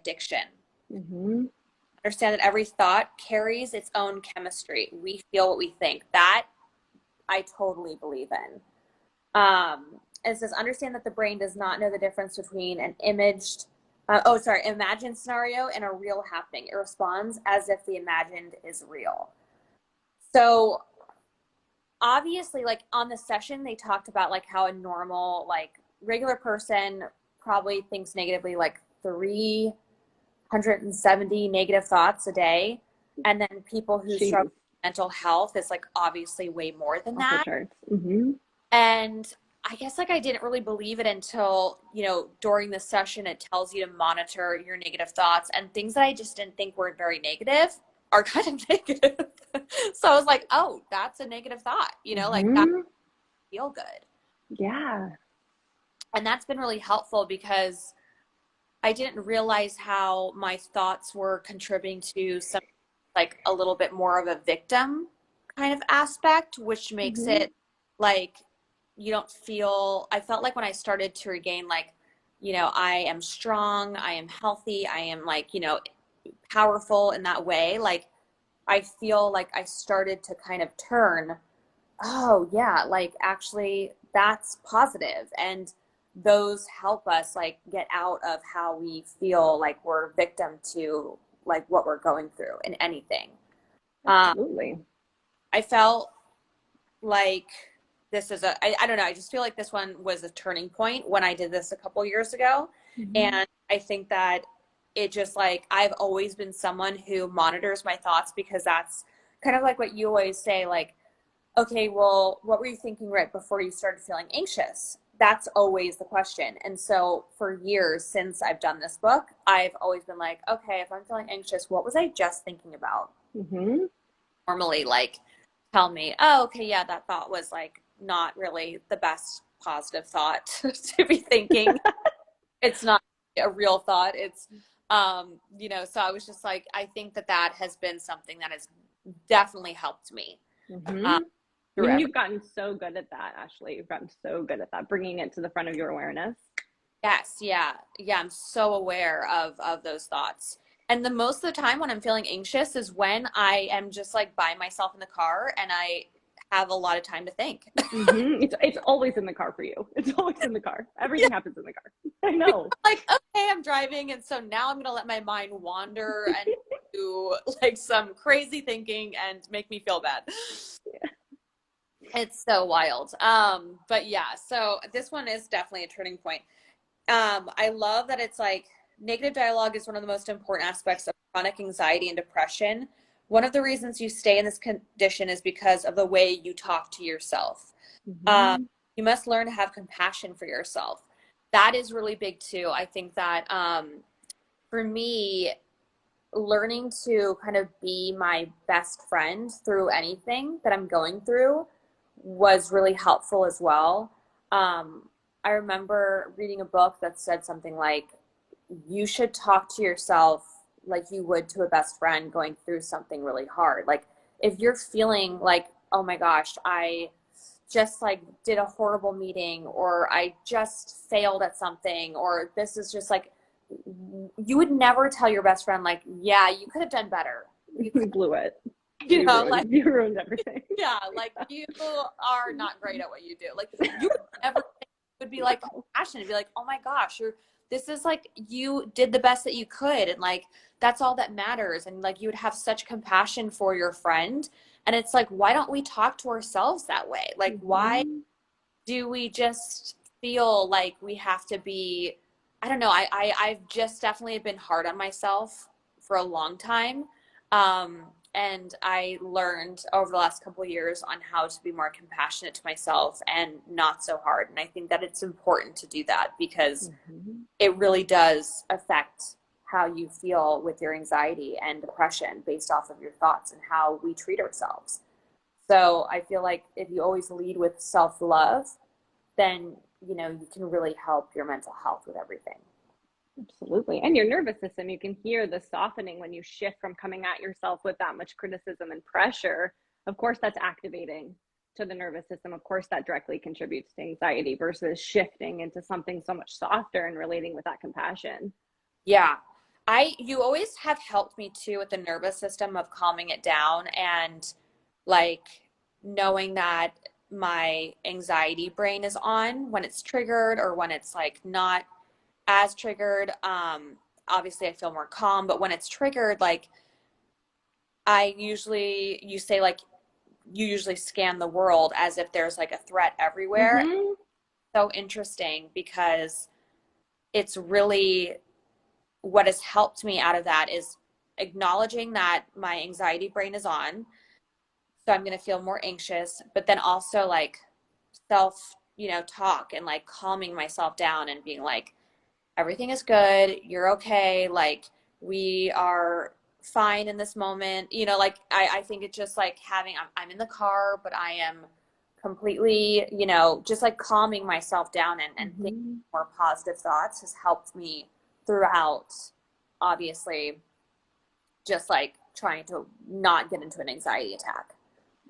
addiction. Mm-hmm. Understand that every thought carries its own chemistry. We feel what we think. That I totally believe in. It says, understand that the brain does not know the difference between an imagined scenario and a real happening. It responds as if the imagined is real. So obviously, like on the session, they talked about like how a normal, like regular person probably thinks negatively like 370 negative thoughts a day. And then people who Jeez. struggle with mental health is like obviously way more than Off the that. charts. Mm-hmm. And I guess like I didn't really believe it until, during the session, it tells you to monitor your negative thoughts, and things that I just didn't think were very negative are kind of negative. So I was like, oh, that's a negative thought, like that Mm-hmm. feel good. Yeah. And that's been really helpful because I didn't realize how my thoughts were contributing to some like a little bit more of a victim kind of aspect, which makes Mm-hmm. it like you don't feel, I felt like when I started to regain like, I am strong, I am healthy, I am like, powerful in that way. Like I feel like I started to kind of turn, oh yeah, like actually that's positive, and those help us like get out of how we feel like we're victim to like what we're going through in anything. um Absolutely. I felt like this is I don't know, I just feel like this one was a turning point when I did this a couple years ago. Mm-hmm. And I think that it just like I've always been someone who monitors my thoughts, because that's kind of like what you always say, like, okay, well, what were you thinking right before you started feeling anxious? That's always the question. And so for years since I've done this book, I've always been like, okay, if I'm feeling anxious, what was I just thinking about? Mm-hmm. Normally, like, tell me, oh, okay, yeah, that thought was like not really the best positive thought to be thinking. It's not a real thought. It's, so I was just like, I think that that has been something that has definitely helped me. Mm-hmm. I Through mean, everything. you've gotten so good at that, Ashley. You've gotten so good at that, bringing it to the front of your awareness. Yes, yeah. Yeah, I'm so aware of those thoughts. And the most of the time when I'm feeling anxious is when I am just like by myself in the car and I have a lot of time to think. Mm-hmm. It's always in the car for you. It's always in the car. Yeah. Everything happens in the car. I know. Like, okay, I'm driving, and so now I'm gonna let my mind wander and do like some crazy thinking and make me feel bad. It's so wild. But yeah, so this one is definitely a turning point. I love that it's like negative dialogue is one of the most important aspects of chronic anxiety and depression. One of the reasons you stay in this condition is because of the way you talk to yourself. Um, Mm-hmm. you must learn to have compassion for yourself. That is really big too. I think that for me, learning to kind of be my best friend through anything that I'm going through was really helpful as well. I remember reading a book that said something like, you should talk to yourself like you would to a best friend going through something really hard. Like, if you're feeling like, oh my gosh, I just like did a horrible meeting, or I just failed at something, or this is just like, you would never tell your best friend, like, yeah, you could have done better. You We could, blew it. like, You ruined everything. yeah, like you are not great at what you do. Like you would never would be like compassionate, be like, oh my gosh, this is like you did the best that you could, and like that's all that matters. And like you would have such compassion for your friend. And it's like, why don't we talk to ourselves that way? Like, why Mm-hmm. do we just feel like we have to be, I don't know, I've just definitely been hard on myself for a long time. And I learned over the last couple of years on how to be more compassionate to myself and not so hard. And I think that it's important to do that because Mm-hmm. it really does affect how you feel with your anxiety and depression based off of your thoughts and how we treat ourselves. So I feel like if you always lead with self-love, then, you can really help your mental health with everything. Absolutely. And your nervous system, you can hear the softening when you shift from coming at yourself with that much criticism and pressure. Of course, that's activating to the nervous system. Of course, that directly contributes to anxiety versus shifting into something so much softer and relating with that compassion. Yeah. You always have helped me too with the nervous system of calming it down and like knowing that my anxiety brain is on when it's triggered or when it's like not as triggered. Obviously I feel more calm, but when it's triggered, like you say like you usually scan the world as if there's like a threat everywhere. Mm-hmm. So interesting because it's really what has helped me out of that is acknowledging that my anxiety brain is on. So I'm going to feel more anxious, but then also like self, talk and like calming myself down and being like, everything is good. You're okay. Like we are fine in this moment. Like I think it's just like I'm in the car, but I am completely, just like calming myself down and thinking Mm-hmm. more positive thoughts has helped me throughout, obviously, just like trying to not get into an anxiety attack.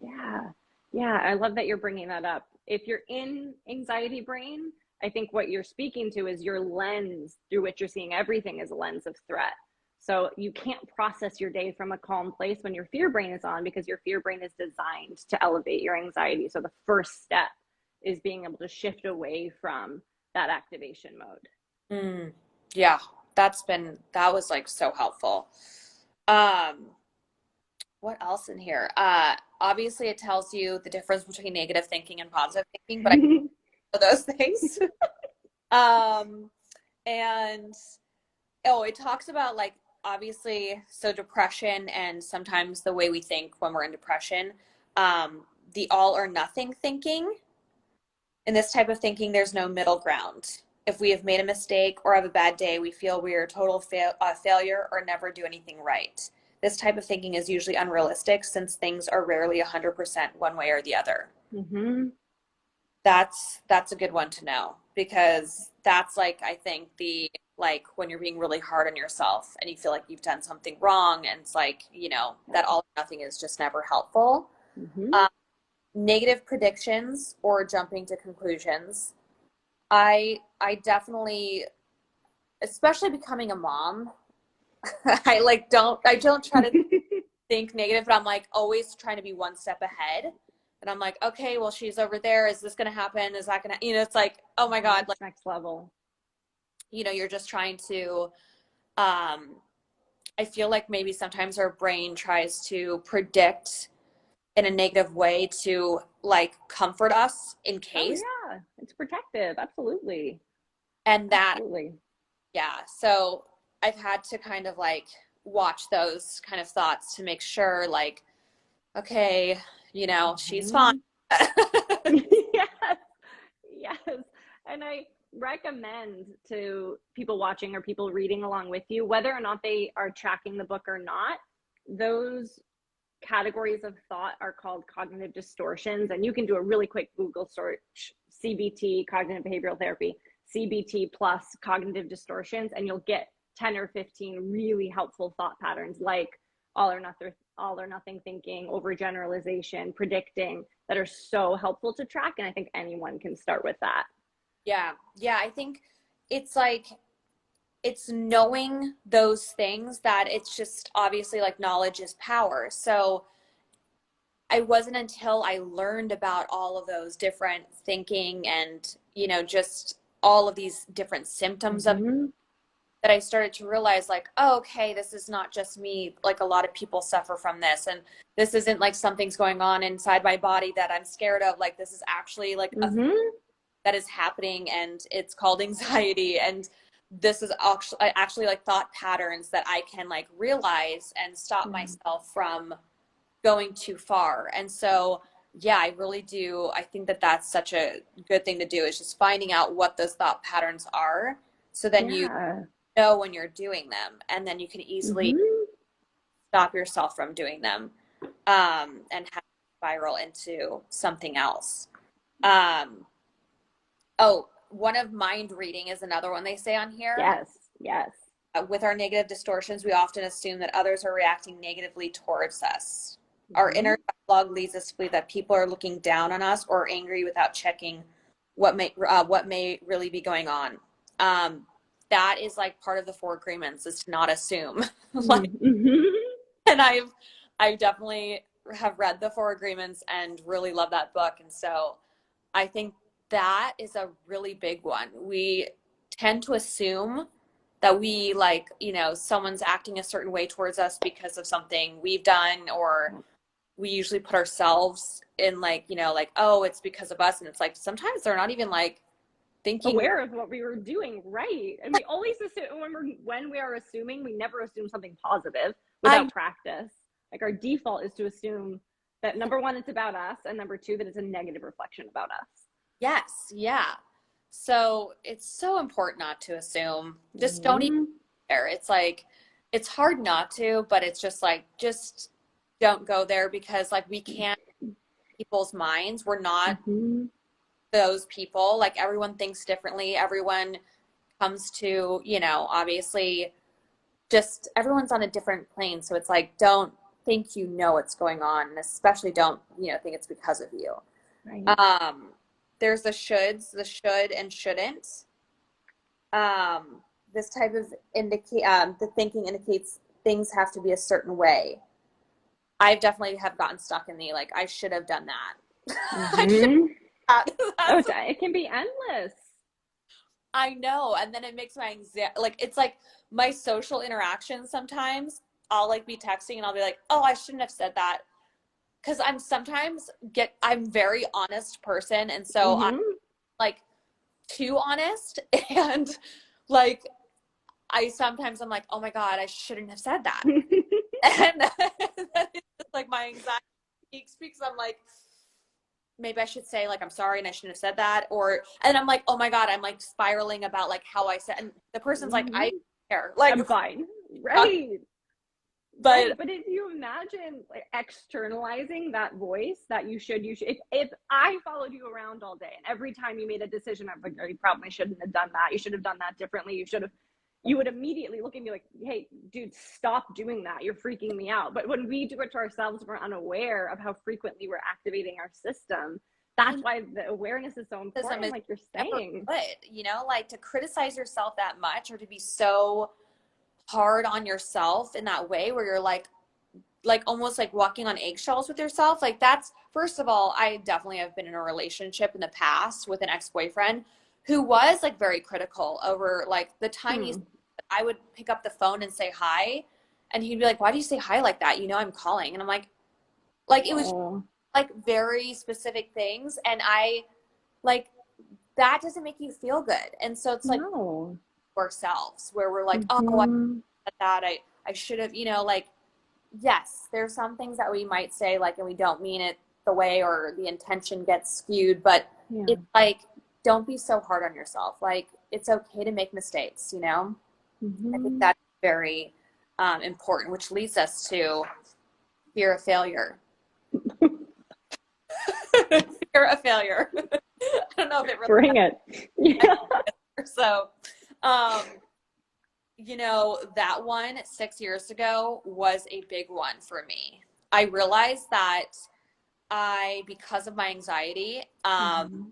Yeah. Yeah. I love that you're bringing that up. If you're in anxiety brain, I think what you're speaking to is your lens through which you're seeing everything as a lens of threat. So you can't process your day from a calm place when your fear brain is on because your fear brain is designed to elevate your anxiety. So the first step is being able to shift away from that activation mode. Mm, yeah, that was like so helpful. Um, what else in here? Obviously it tells you the difference between negative thinking and positive thinking, but I know those things. Um, and oh, it talks about like obviously so depression and sometimes the way we think when we're in depression, the all or nothing thinking. In this type of thinking, there's no middle ground. If we have made a mistake or have a bad day, we feel we are a total failure or never do anything right. This type of thinking is usually unrealistic since things are rarely 100% one way or the other. Mm-hmm. That's a good one to know because that's like I think the like when you're being really hard on yourself and you feel like you've done something wrong and it's like, that all or nothing is just never helpful. Mm-hmm. Um, Negative predictions or jumping to conclusions. I definitely, especially becoming a mom, I don't try to think negative, but I'm like always trying to be one step ahead. And I'm like, okay, well, she's over there. Is this going to happen? Is that going to, it's like, oh my Oh, God, that's like, next level. you're just trying to, um, I feel like maybe sometimes our brain tries to predict in a negative way to like comfort us in Oh case. yeah, it's protective. Absolutely. And that, Absolutely. yeah. So I've had to kind of like watch those kind of thoughts to make sure, like, okay, she's fine. Mm-hmm. Yes, yes. And I recommend to people watching or people reading along with you, whether or not they are tracking the book or not, those categories of thought are called cognitive distortions. And you can do a really quick Google search, CBT, cognitive behavioral therapy, CBT plus cognitive distortions, and you'll get 10 or 15 really helpful thought patterns like all or nothing thinking, overgeneralization, predicting, that are so helpful to track. And I think anyone can start with that. Yeah. Yeah. I think it's like, it's knowing those things that it's just obviously like knowledge is power. So I wasn't until I learned about all of those different thinking and, just all of these different symptoms of Mm-hmm. that I started to realize like, oh, okay, this is not just me. Like a lot of people suffer from this. And this isn't like something's going on inside my body that I'm scared of. Like this is actually like a thing Mm-hmm. that is happening and it's called anxiety. And this is actually like thought patterns that I can like realize and stop Yeah. myself from going too far. And so, yeah, I really do. I think that that's such a good thing to do is just finding out what those thought patterns are. So then you Yeah. know when you're doing them and then you can easily Mm-hmm. stop yourself from doing them and have it spiral into something else. Um, oh, one of mind reading is another one they say on here. Yes. Yes. With our negative distortions, we often assume that others are reacting negatively towards us. Our Mm-hmm. inner dialogue leads us to believe that people are looking down on us or angry without checking what may really be going on. Um, that is like part of the four agreements is to not assume. Like, Mm-hmm. and I definitely have read the four agreements and really love that book. And so I think that is a really big one. We tend to assume that we like, someone's acting a certain way towards us because of something we've done, or we usually put ourselves in like, like, oh, it's because of us. And it's like sometimes they're not even like thinking. Aware of what we were doing, right? And we always assume when we are assuming, we never assume something positive I without practice. Like our default is to assume that number one, it's about us, and number two, that it's a negative reflection about us. Yes, yeah. So it's so important not to assume. Just don't even Mm-hmm. there. It's like it's hard not to, but it's just like just don't go there because like we can't people's minds. We're not Mm-hmm. those people. Like everyone thinks differently. Everyone comes to, obviously just everyone's on a different plane. So it's like don't think what's going on, and especially don't, think it's because of you. Right. Um, there's the shoulds, the should and shouldn't. This type of the thinking indicates things have to be a certain way. I definitely have gotten stuck in the like I should have done that. I should Mm-hmm. have, Oh, that's, it can be endless. I know, and then it makes my anxiety like it's like my social interactions sometimes. I'll like be texting and I'll be like, oh, I shouldn't have said that because I'm very honest person, and so I'm Mm-hmm. like too honest, and like I'm like, oh my God, I shouldn't have said that. And then it's just like my anxiety peaks because I'm like, maybe I should say like I'm sorry and I shouldn't have said that. And I'm like, oh my God, I'm like spiraling about like how I said, and the person's like, I Mm-hmm. don't care. Like, I'm fine. Right. Right. but But if you imagine like externalizing that voice that you should, if I followed you around all day and every time you made a decision, I'm like, oh, you probably shouldn't have done that. You should have done that differently. You would immediately look at me like, hey, dude, stop doing that. You're freaking me out. But when we do it to ourselves, we're unaware of how frequently we're activating our system. I That's know why the awareness is so criticism important, is like you're never saying. good, like to criticize yourself that much or to be so hard on yourself in that way where you're like almost like walking on eggshells with yourself. Like that's first of all, I definitely have been in a relationship in the past with an ex-boyfriend who was like very critical over like the tiniest. Hmm. I would pick up the phone and say hi, and he'd be like, "Why do you say hi like that? I'm calling." And I'm like it was Oh, like very specific things, and I like that doesn't make you feel good, and so it's like no. ourselves where we're like, "Oh, I Mm-hmm. said that I should have," like yes, there's some things that we might say like and we don't mean it the way or the intention gets skewed, but Yeah. it's like don't be so hard on yourself. Like it's okay to make mistakes. I think Mm-hmm. that's very important, which leads us to fear of failure. Fear of failure. I don't know if it really Bring it. Yeah. matters. So, um, that one 6 years ago was a big one for me. I realized that because of my anxiety, Mm-hmm.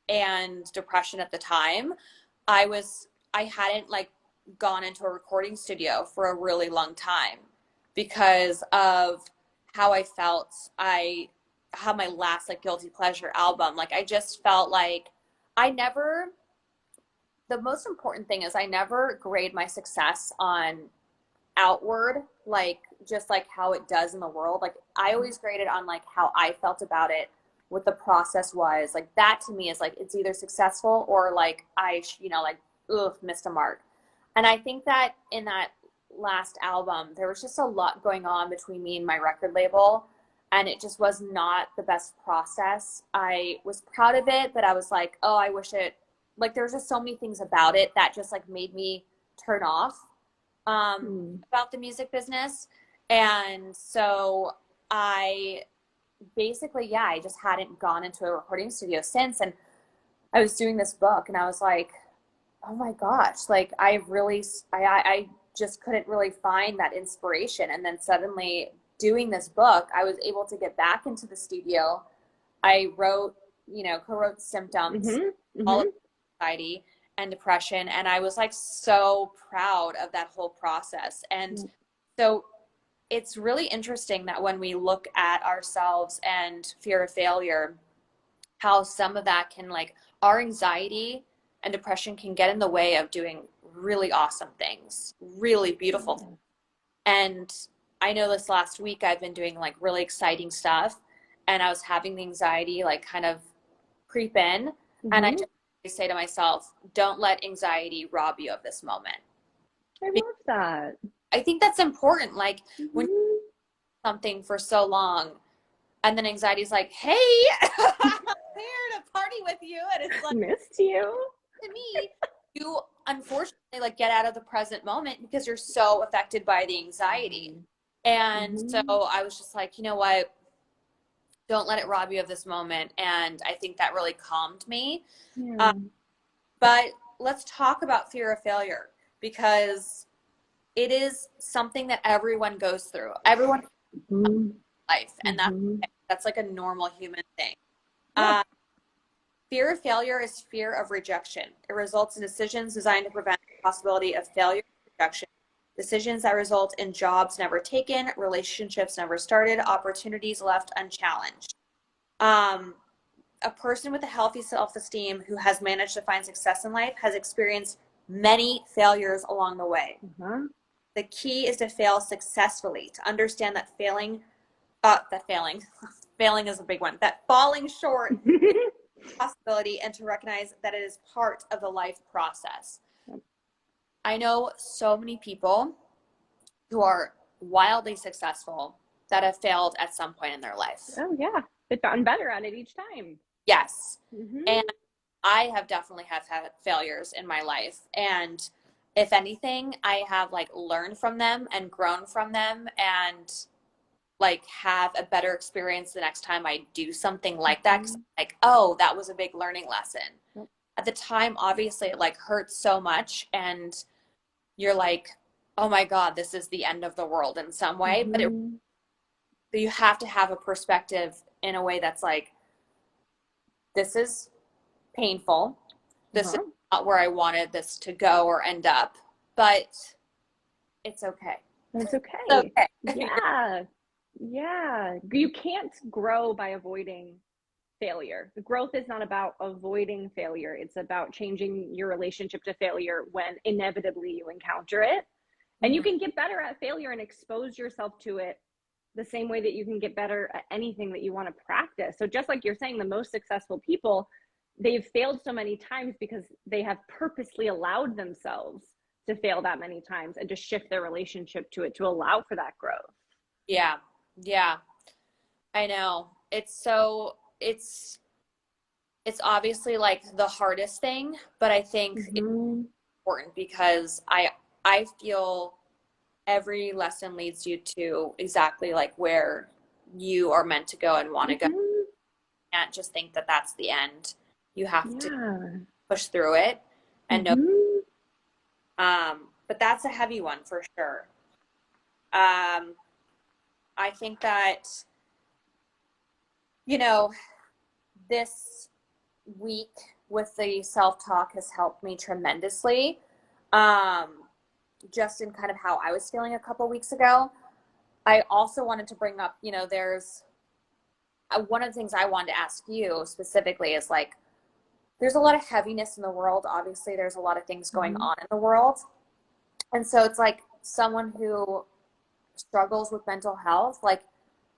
and depression at the time, I hadn't like gone into a recording studio for a really long time because of how I felt. I had my last like guilty pleasure album. Like I just felt like I never the most important thing is I never grade my success on outward, like just like how it does in the world. Like I always graded on like how I felt about it, what the process was. Like that to me is like it's either successful or like like ugh, missed a mark. And I think that in that last album, there was just a lot going on between me and my record label. And it just was not the best process. I was proud of it, but I was like, oh, I wish it, like, there was just so many things about it that just like made me turn off Mm. about the music business. And so I basically, yeah, I just hadn't gone into a recording studio since. And I was doing this book and I was like, oh my gosh, like I just couldn't really find that inspiration. And then suddenly doing this book, I was able to get back into the studio. I wrote, co-wrote Symptoms, Mm-hmm. all Mm-hmm. of anxiety. and depression. And I was like so proud of that whole process. And Yeah. so it's really interesting that when we look at ourselves and fear of failure, how some of that can, like, our anxiety and depression can get in the way of doing really awesome things, really beautiful things. And I know this last week I've been doing like really exciting stuff, and I was having the anxiety like kind of creep in. And I Mm-hmm. just say to myself, don't let anxiety rob you of this moment. I Because love that. I think that's important. Like when you Mm-hmm. do something for so long, and then anxiety's like, hey, I'm here to party with you. And it's like, Missed you. to me, you unfortunately like get out of the present moment because you're so affected by the anxiety. And so Mm-hmm. I was just like, you know what? Don't let it rob you of this moment. And I think that really calmed me. Uh, Yeah. but let's talk about fear of failure, because it is something that everyone goes through. Everyone in Mm-hmm. life, and Mm-hmm. that's like a normal human thing. Yeah. Uh, Fear of failure is fear of rejection. It results in decisions designed to prevent the possibility of failure and rejection. Decisions that result in jobs never taken, relationships never started, opportunities left unchallenged. Um, a person with a healthy self-esteem who has managed to find success in life has experienced many failures along the way. Uh-huh. The key is to fail successfully, to understand that failing is a big one, that falling short is a possibility, and to recognize that it is part of the life process. I know so many people who are wildly successful that have failed at some point in their life. Oh yeah, they've gotten better at it each time. Yes. And Mm-hmm. I have definitely have had failures in my life. And if anything, I have like learned from them and grown from them, and like have a better experience the next time I do something like that. Cause Mm-hmm. I'm like, oh, that was a big learning lesson. Yep. At the time, obviously it like hurts so much, and you're like, oh my God, this is the end of the world in some way. Mm-hmm. But you have to have a perspective in a way that's like, this is painful. This is Uh-huh. not where I wanted this to go or end up, but it's okay. That's It's okay. okay. Yeah. Yeah. You can't grow by avoiding failure. The growth is not about avoiding failure. It's about changing your relationship to failure when inevitably you encounter it. And you Mhm. can get better at failure and expose yourself to it the same way that you can get better at anything that you want to practice. So just like you're saying, the most successful people, they've failed so many times because they have purposely allowed themselves to fail that many times and to shift their relationship to it to allow for that growth. Yeah. Yeah. I know. It's obviously like the hardest thing, but I think it's Mm-hmm. important because I feel every lesson leads you to exactly like where you are meant to go and want to go. You Mm-hmm. can't just think that that's the end. You have to Yeah. push through it and know. Mm-hmm. But that's a heavy one for sure. Um, I think that, you know, this week with the self-talk has helped me tremendously. Um, just in kind of how I was feeling a couple weeks ago. I also wanted to bring up, there's one of the things I wanted to ask you specifically is like, there's a lot of heaviness in the world. Obviously, there's a lot of things going Mm-hmm. on in the world. And so it's like someone who struggles with mental health, like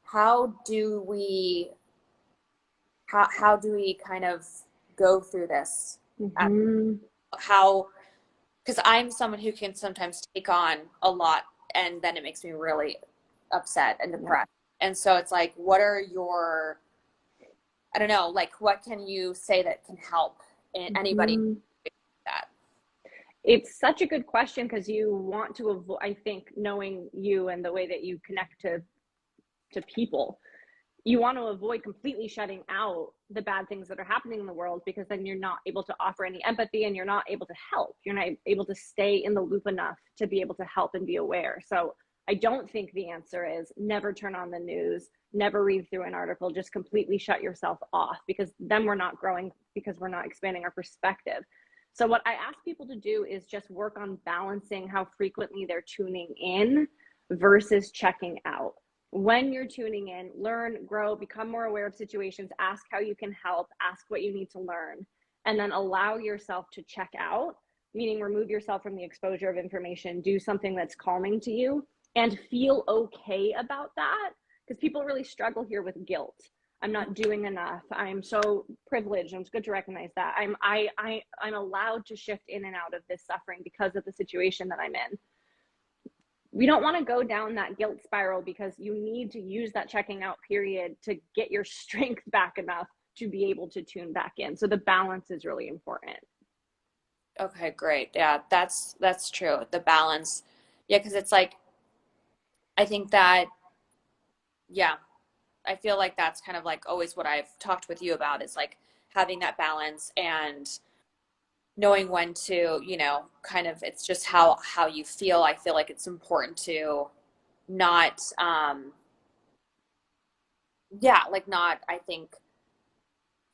how do we how do we kind of go through this? Mm-hmm. How, because I'm someone who can sometimes take on a lot, and then it makes me really upset and Yeah. depressed. And so it's like, what are your, I don't know, like what can you say that can help in anybody Mm-hmm. that? It's such a good question because you want to avoid, I think, knowing you and the way that you connect to people, you want to avoid completely shutting out the bad things that are happening in the world, because then you're not able to offer any empathy and you're not able to help. You're not able to stay in the loop enough to be able to help and be aware. So I don't think the answer is never turn on the news, never read through an article, just completely shut yourself off, because then we're not growing, because we're not expanding our perspective. So what I ask people to do is just work on balancing how frequently they're tuning in versus checking out. When you're tuning in, learn, grow, become more aware of situations, ask how you can help, ask what you need to learn, and then allow yourself to check out, meaning remove yourself from the exposure of information, do something that's calming to you, and feel okay about that. Because people really struggle here with guilt. I'm not doing enough. I'm so privileged. And it's good to recognize that. I'm allowed to shift in and out of this suffering because of the situation that I'm in. We don't want to go down that guilt spiral, because you need to use that checking out period to get your strength back enough to be able to tune back in. So the balance is really important. Okay, great. Yeah, that's true. The balance. Yeah, because it's like I think that yeah, I feel like that's kind of like always what I've talked with you about is like having that balance and knowing when to, kind of it's just how you feel. I feel like it's important to not yeah, like not I think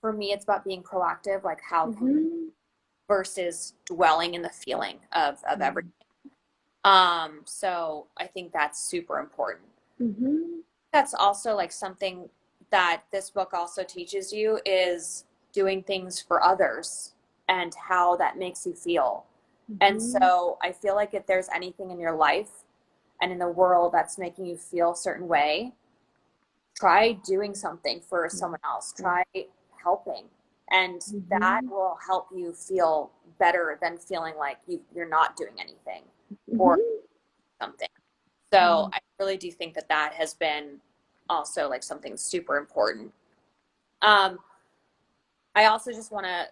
for me it's about being proactive, like how Mm-hmm. versus dwelling in the feeling of everything. So I think that's super important. Mm-hmm. That's also like something that this book also teaches you is doing things for others and how that makes you feel. And Mm-hmm. so I feel like if there's anything in your life and in the world that's making you feel a certain way, try doing something for someone else. Try helping. And that Mm-hmm. will help you feel better than feeling like you're not doing anything or Mm-hmm. something. So I really do think that that has been also like something super important. Um, I also just want to,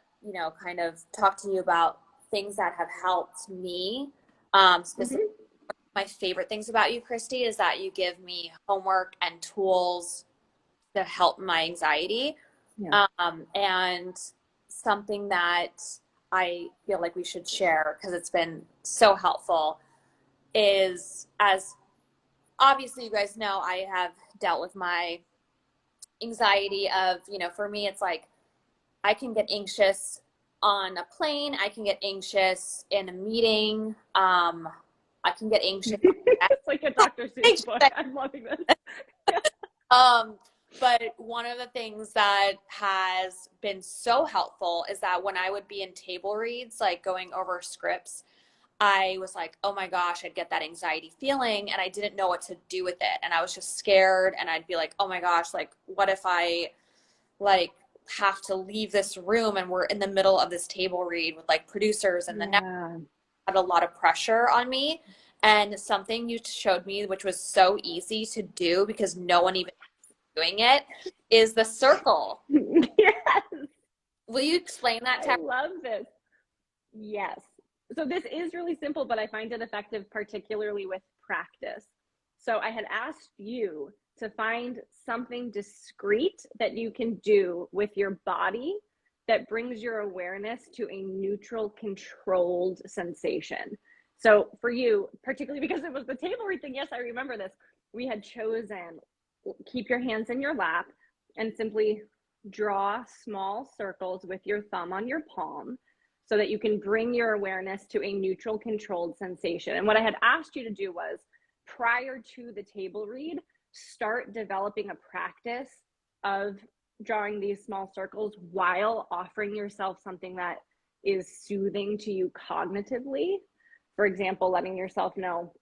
kind of talk to you about things that have helped me. Specifically, Mm-hmm. my favorite things about you, Christy, is that you give me homework and tools to help my anxiety. Yeah. And something that I feel like we should share because it's been so helpful is as obviously you guys know, I have dealt with my anxiety of, for me, it's like I can get anxious on a plane. I can get anxious in a meeting. I can get anxious. It's like a Dr. Seuss book. I'm loving this. um, but one of the things that has been so helpful is that when I would be in table reads, like going over scripts, I was like, oh my gosh, I'd get that anxiety feeling and I didn't know what to do with it. And I was just scared and I'd be like, oh my gosh, like, what if I like have to leave this room and we're in the middle of this table read with like producers and the next Yeah. had a lot of pressure on me. And something you showed me, which was so easy to do because no one even doing it, is the circle. Yes. Will you explain that I to love this. Yes. So this is really simple, but I find it effective, particularly with practice. So I had asked you to find something discrete that you can do with your body that brings your awareness to a neutral, controlled sensation. So for you, particularly because it was the table read thing, yes, I remember this. We had chosen keep your hands in your lap and simply draw small circles with your thumb on your palm so that you can bring your awareness to a neutral, controlled sensation. And what I had asked you to do was, prior to the table read, start developing a practice of drawing these small circles while offering yourself something that is soothing to you cognitively. For example, letting yourself know,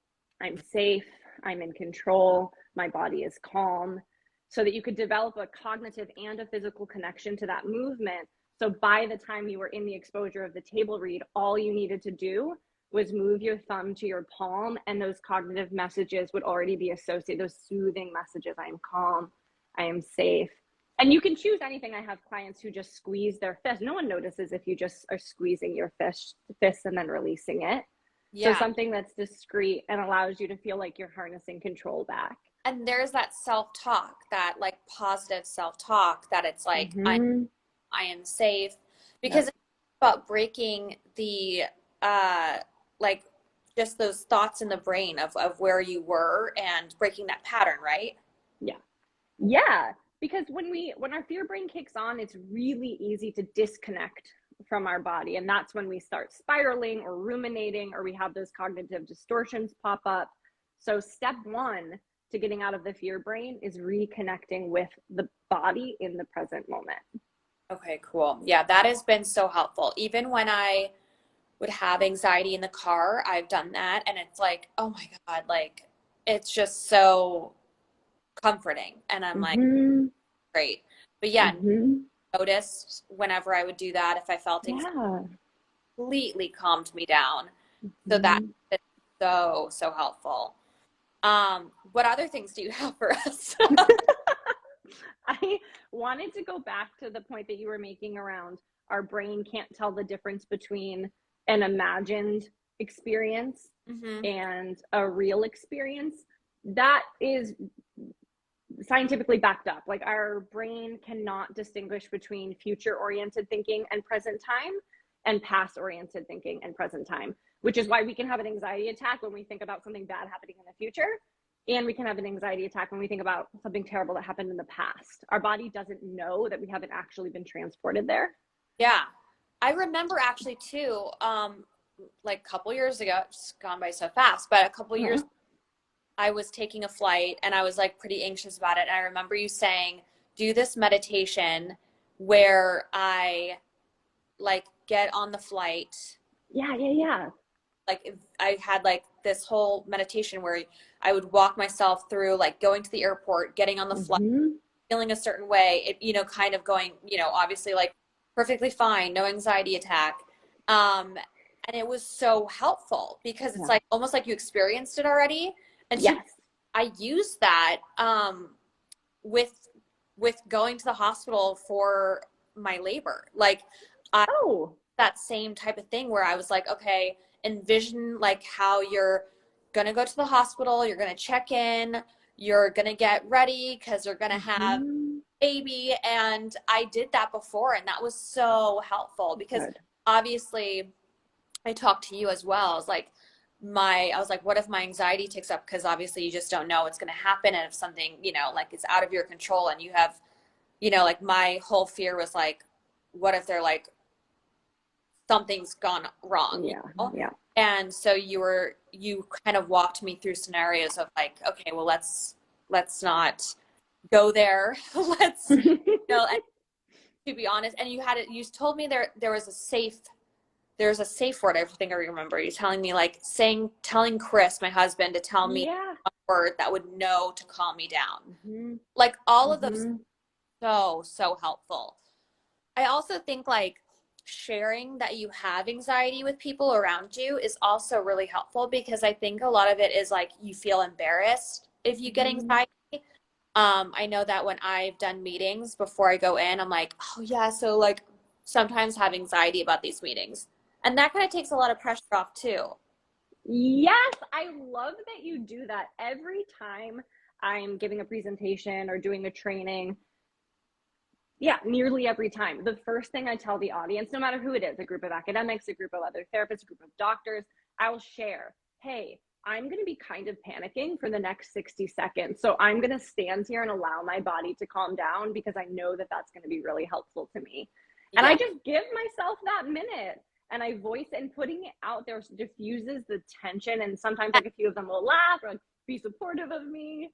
I'm safe, I'm in control, my body is calm, so that you could develop a cognitive and a physical connection to that movement. So by the time you were in the exposure of the table read, all you needed to do was move your thumb to your palm, and those cognitive messages would already be associated, those soothing messages. I am calm, I am safe. And you can choose anything. I have clients who just squeeze their fist. No one notices if you just are squeezing your fist and then releasing it. So yeah. something that's discreet and allows you to feel like you're harnessing control back. And there's that self-talk, that like positive self-talk that it's like Mm-hmm. I am safe because Yep. it's about breaking the like just those thoughts in the brain of where you were and breaking that pattern, right? Yeah. Yeah. Because when our fear brain kicks on, it's really easy to disconnect from our body. And that's when we start spiraling or ruminating, or we have those cognitive distortions pop up. So step one to getting out of the fear brain is reconnecting with the body in the present moment. Okay, cool. Yeah, that has been so helpful. Even when I would have anxiety in the car, I've done that. And it's like, oh my God, like it's just so comforting. And I'm like, Mm-hmm. great. But yeah, Mm-hmm. noticed whenever I would do that, if I felt anxiety, Yeah. completely calmed me down. So that's Mm-hmm. been so, so helpful. What other things do you have for us? I wanted to go back to the point that you were making around our brain can't tell the difference between an imagined experience Hmm. and a real experience. That is scientifically backed up. Like our brain cannot distinguish between future oriented thinking and present time and past oriented thinking and present time, which is why we can have an anxiety attack when we think about something bad happening in the future. And we can have an anxiety attack when we think about something terrible that happened in the past. Our body doesn't know that we haven't actually been transported there. Yeah. I remember actually too, like a couple years ago, it's gone by so fast, but a couple years Uh-huh. I was taking a flight and I was like pretty anxious about it. And I remember you saying, do this meditation where I like get on the flight. Yeah, yeah, yeah. Like I had like this whole meditation where I would walk myself through like going to the airport, getting on the flight, Mm-hmm. feeling a certain way, it, kind of going, obviously like perfectly fine, no anxiety attack. Um, and it was so helpful because it's Yeah. like almost like you experienced it already. And to Yes. I use that with going to the hospital for my labor. Like I Oh. that same type of thing where I was like, okay, envision like how you're gonna go to the hospital, you're gonna check in, you're gonna get ready because you're gonna have Mm-hmm. baby. And I did that before, and that was so helpful because Good. obviously I talked to you as well. I was like, what if my anxiety ticks up? Because obviously you just don't know what's going to happen. And if something, like is out of your control and you have, like my whole fear was like, what if they're like, something's gone wrong, Yeah. Yeah. And so you kind of walked me through scenarios of like, okay, well, let's not go there. Let's, and to be honest, and you told me there was a safe word. I think I remember you telling me like telling Chris, my husband, to tell me Yeah. a word that would know to calm me down. Mm-hmm. Like all of those, Mm-hmm. so, so helpful. I also think like sharing that you have anxiety with people around you is also really helpful because I think a lot of it is like you feel embarrassed if you get Mm-hmm. anxiety. I know that when I've done meetings before I go in, I'm like, oh yeah, so like sometimes have anxiety about these meetings. And that kind of takes a lot of pressure off too. Yes, I love that you do that every time I'm giving a presentation or doing a training. Yeah, nearly every time. The first thing I tell the audience, no matter who it is, a group of academics, a group of other therapists, a group of doctors, I will share, hey, I'm going to be kind of panicking for the next 60 seconds. So I'm going to stand here and allow my body to calm down because I know that that's going to be really helpful to me. And Yeah. I just give myself that minute and I voice, and putting it out there diffuses the tension. And sometimes like a few of them will laugh or like, be supportive of me.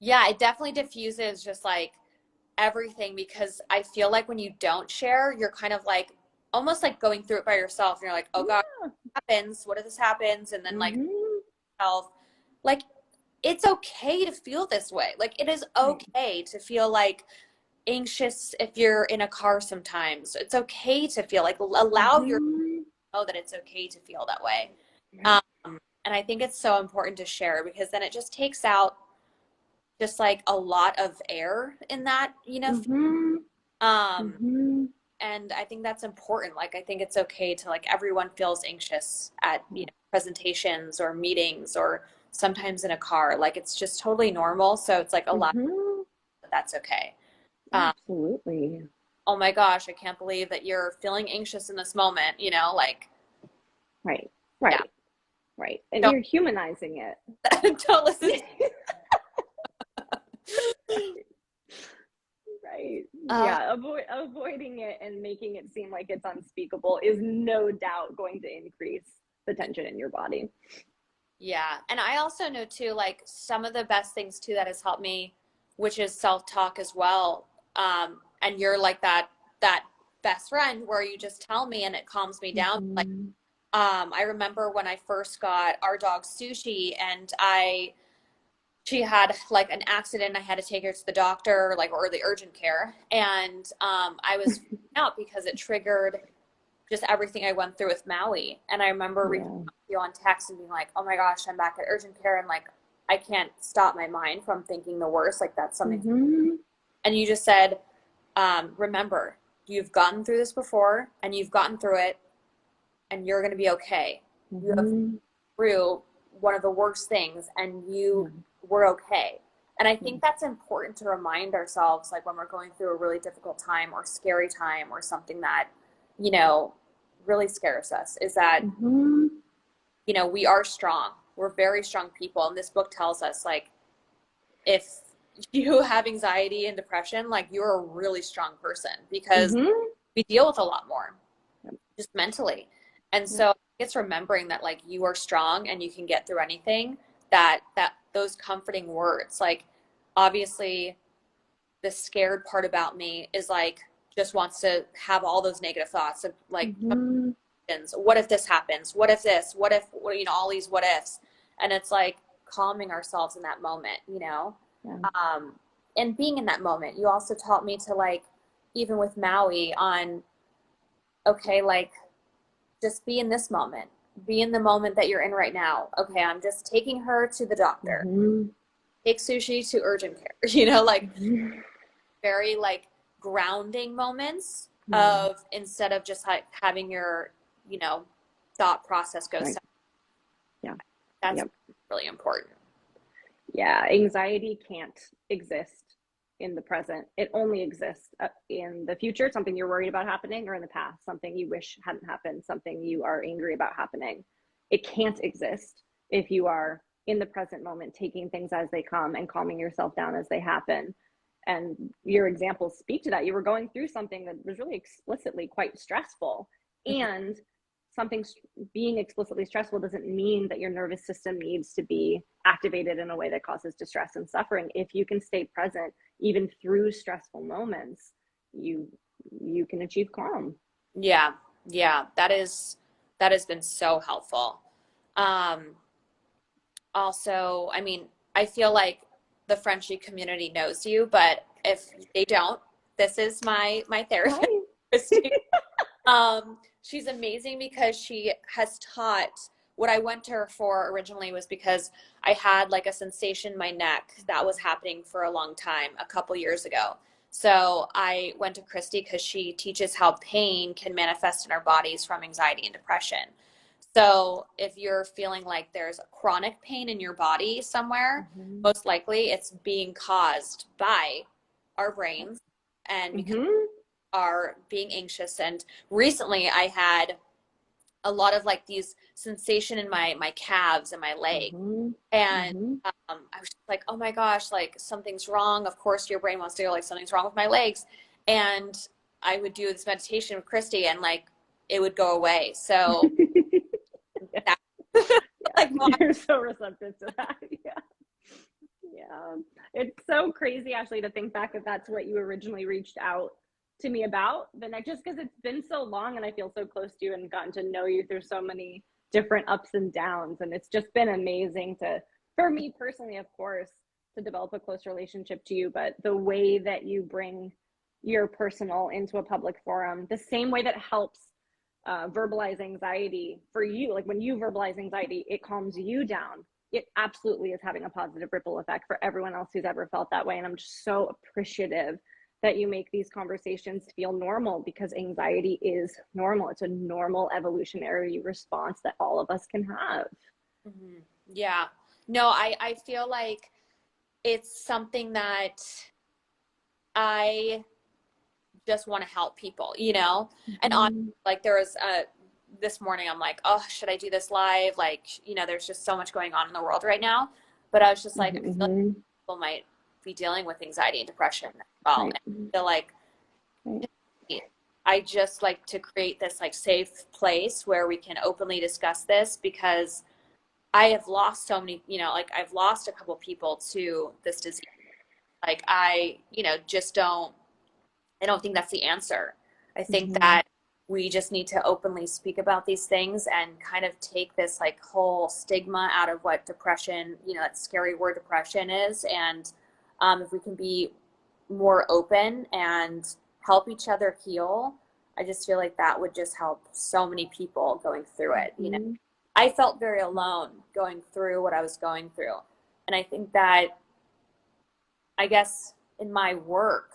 Yeah, it definitely diffuses just like everything because I feel like when you don't share, you're kind of like almost like going through it by yourself. And you're like, oh God, Yeah. what happens? What if this happens? And then like Mm-hmm. self, like it's okay to feel this way. Like it is Right. okay to feel like anxious if you're in a car sometimes. It's okay to feel like allow your Mm-hmm. know that it's okay to feel that way. Right. Um, and I think it's so important to share because then it just takes out just like a lot of air in that, Mm-hmm. um, Mm-hmm. and I think that's important. Like I think it's okay to like everyone feels anxious at, presentations or meetings or sometimes in a car. Like it's just totally normal. So it's like a lot Mm-hmm. that's okay. Um, Absolutely. oh my gosh, I can't believe that you're feeling anxious in this moment, like Right. yeah. Right. Right. And Don't you're humanizing it. don't listen to Right. Yeah, avoiding it and making it seem like it's unspeakable is no doubt going to increase the tension in your body. Yeah. And I also know too, like some of the best things too that has helped me, which is self-talk as well. And you're like that best friend where you just tell me and it calms me down. Like, Mm-hmm. I remember when I first got our dog Sushi and she had like an accident. I had to take her to the doctor, like, or the urgent care. And I was freaking out because it triggered just everything I went through with Maui. And I remember reaching Yeah. out to you on text and being like, oh my gosh, I'm back at urgent care. And like, I can't stop my mind from thinking the worst. Like, that's something. Mm-hmm. And you just said, remember, you've gotten through this before and you've gotten through it and you're going to be okay. You have Mm-hmm. through one of the worst things and Yeah. you were okay. And I think that's important to remind ourselves, like when we're going through a really difficult time or scary time or something that, you know, really scares us, is that, Mm-hmm. you know, we are strong. We're very strong people. And this book tells us, like, if you have anxiety and depression, like, you're a really strong person because Mm-hmm. we deal with a lot more Yep. just mentally. And Yep. so it's remembering that like you are strong and you can get through anything, that those comforting words, like obviously the scared part about me is like just wants to have all those negative thoughts of like, Mm-hmm. what if this happens? What if this? What if, you know, all these what ifs? And it's like calming ourselves in that moment, you know? Yeah. Um, and being in that moment, you also taught me to like, even with Maui on, okay, like just be in this moment. Be in the moment that you're in right now. Okay, I'm just taking her to the doctor. Mm-hmm. Take Sushi to urgent care. You know, like Mm-hmm. very like grounding moments Yeah. of instead of just like having your, you know, thought process go Right. south. Yeah. That's Yep. really important. Yeah, anxiety can't exist in the present. It only exists in the future, something you're worried about happening, or in the past, something you wish hadn't happened, something you are angry about happening. It can't exist if you are in the present moment, taking things as they come and calming yourself down as they happen. And your examples speak to that. You were going through something that was really explicitly quite stressful. And something being explicitly stressful doesn't mean that your nervous system needs to be activated in a way that causes distress and suffering. If you can stay present even through stressful moments, you can achieve calm. Yeah, yeah, that has been so helpful. Um, Also, I mean, I feel like the Frenchie community knows you, but if they don't, this is my therapist, Hi. Christy. She's amazing because she has taught what I went to her for originally was because I had like a sensation in my neck that was happening for a long time, a couple years ago. So I went to Christy because she teaches how pain can manifest in our bodies from anxiety and depression. So if you're feeling like there's a chronic pain in your body somewhere, Mm-hmm. most likely it's being caused by our brains and because Mm-hmm. are being anxious. And recently I had a lot of like these sensation in my calves and my leg. Mm-hmm. And Mm-hmm. I was just like, oh my gosh, like something's wrong. Of course your brain wants to go like something's wrong with my legs. And I would do this meditation with Christy and like it would go away. So Yeah. that Yeah. like my, You're so receptive to that. Yeah. Yeah. It's so crazy, Ashley, to think back that that's what you originally reached out to me about. But not just because it's been so long and I feel so close to you and gotten to know you through so many different ups and downs. And it's just been amazing to, for me personally, of course, to develop a close relationship to you. But the way that you bring your personal into a public forum, the same way that helps verbalize anxiety for you, like when you verbalize anxiety, it calms you down. It absolutely is having a positive ripple effect for everyone else who's ever felt that way. And I'm just so appreciative that you make these conversations feel normal because anxiety is normal. It's a normal evolutionary response that all of us can have. mhm. Yeah. No, I feel like it's something that I just want to help people, you know? And on Mm-hmm. like there was this morning I'm like, oh, should I do this live? Like, you know, there's just so much going on in the world right now. But I was just like, I feel like Mm-hmm. people might be dealing with anxiety and depression as well. Right. And I feel like Right. I just like to create this like safe place where we can openly discuss this, because I have lost so many, like I've lost a couple people to this disease. Like just I don't think that's the answer. I think Mm-hmm. that we just need to openly speak about these things and kind of take this like whole stigma out of what depression, that scary word depression is. And if we can be more open and help each other heal, I just feel like that would just help so many people going through it. Mm-hmm. I felt very alone going through what I was going through. And I think that, I guess, in my work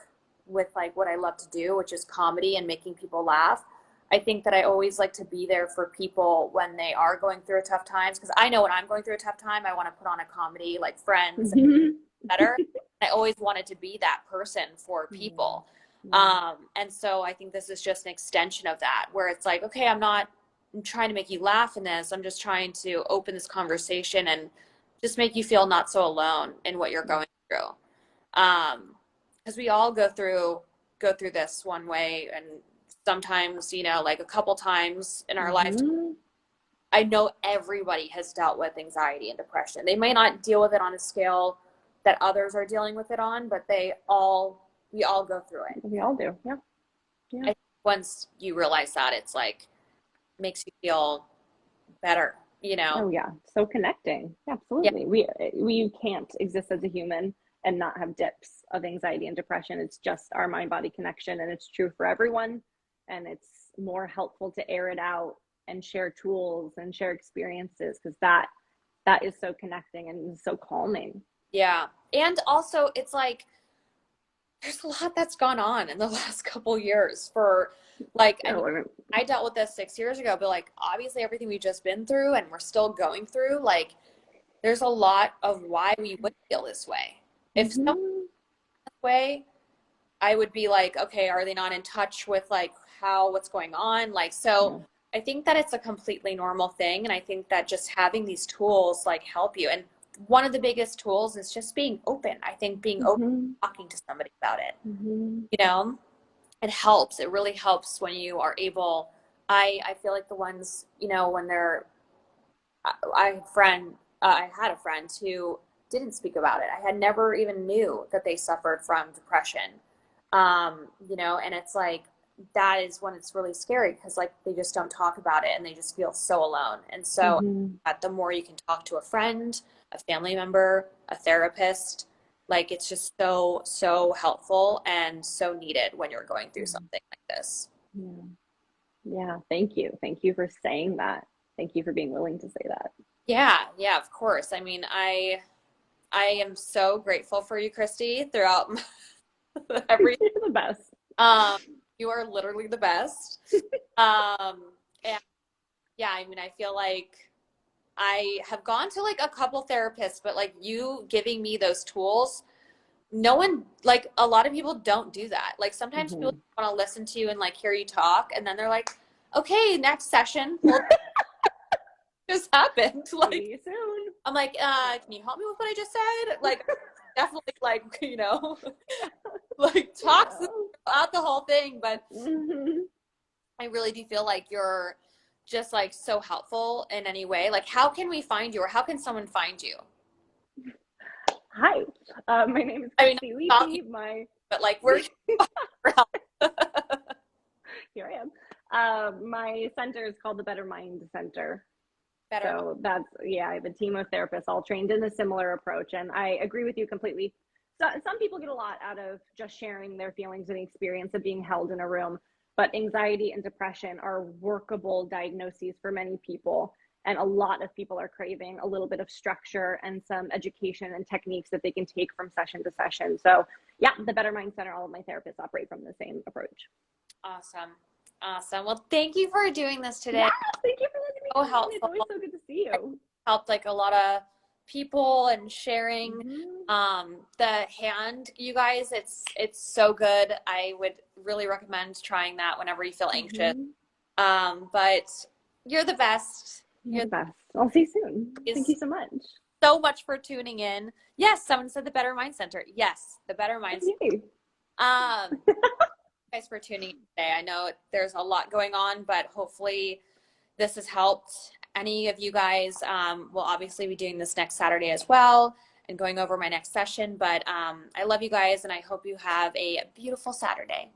with like what I love to do, which is comedy and making people laugh, I think that I always like to be there for people when they are going through a tough times, because I know when I'm going through a tough time, I want to put on a comedy like Friends, Mm-hmm. better. I always wanted to be that person for Yeah. people. Yeah. And so I think this is just an extension of that, where it's like, okay, I'm trying to make you laugh in this. I'm just trying to open this conversation and just make you feel not so alone in what you're going through. Because we all go through this one way, and sometimes, like a couple times in our life, Mm-hmm. I know everybody has dealt with anxiety and depression. They may not deal with it on a scale that others are dealing with it on, but we all go through it. We all do. Yeah. I Yeah. think once you realize that, it's like makes you feel better, Oh yeah, so connecting. Yeah, Yeah, absolutely. We can't exist as a human and not have dips of anxiety and depression. It's just our mind body connection, and it's true for everyone. And it's more helpful to air it out and share tools and share experiences, because that is so connecting and so calming. yeah. And also, it's like there's a lot that's gone on in the last couple years for like, I mean, Oh, I dealt with this 6 years ago, but like obviously everything we've just been through and we're still going through, like there's a lot of why we would feel this way. If someone mm-hmm. this way, I would be like, okay, are they not in touch with like what's going on? Like, so Yeah. I think that it's a completely normal thing. And I think that just having these tools like help you. And one of the biggest tools is just being open. I think being open, Mm-hmm. talking to somebody about it, Mm-hmm. you know, it helps. It really helps when you are able. I feel like the ones, when they're, I had a friend who didn't speak about it. I had never even knew that they suffered from depression. And it's like, that is when it's really scary, because like they just don't talk about it and they just feel so alone. And so Mm-hmm. the more you can talk to a friend, a family member, a therapist, like it's just so, so helpful and so needed when you're going through something like this. Yeah. Yeah. Thank you. Thank you for saying that. Thank you for being willing to say that. Yeah, yeah, of course. I mean, I am so grateful for you, Christy, throughout every You're the best. um you are literally the best. And yeah, I mean, I feel like I have gone to like a couple therapists, but like you giving me those tools, no one, like a lot of people don't do that. Like sometimes people Mm-hmm. want to listen to you and like hear you talk, and then they're like, okay, next session. Well, just happened. Like, See you soon. I'm like, Yeah. can you help me with what I just said? Like, definitely, like, like talks Yeah. about the whole thing. But Mm-hmm. I really do feel like you're just like so helpful in any way. Like, how can we find you, or how can someone find you? Hi, my name is I mean, Christy not about you, Leakey. My but like, where can you find your help? Here I am. My center is called the Better Mind Center. Better mind. So that's, yeah, I have a team of therapists all trained in a similar approach. And I agree with you completely. So some people get a lot out of just sharing their feelings and the experience of being held in a room, but anxiety and depression are workable diagnoses for many people. And a lot of people are craving a little bit of structure and some education and techniques that they can take from session to session. So yeah, the Better Mind Center, all of my therapists operate from the same approach. Awesome. Awesome. Well, thank you for doing this Yeah, today. thank you for letting me So come on. It's helpful. always so good to see you. Helped like a lot of people and sharing Mm-hmm. the hand, you guys, it's so good. I would really recommend trying that whenever you feel anxious. Mm-hmm. But you're the best. You're You're the best. I'll see you soon. Thank is you so much. so much for tuning in. Yes, someone said the Better Mind Center. Yes, the Better Mind Center. Yay. Um Guys for tuning in today. I know there's a lot going on, but hopefully this has helped. Any of you guys will obviously be doing this next Saturday as well and going over my next session. But I love you guys, and I hope you have a beautiful Saturday.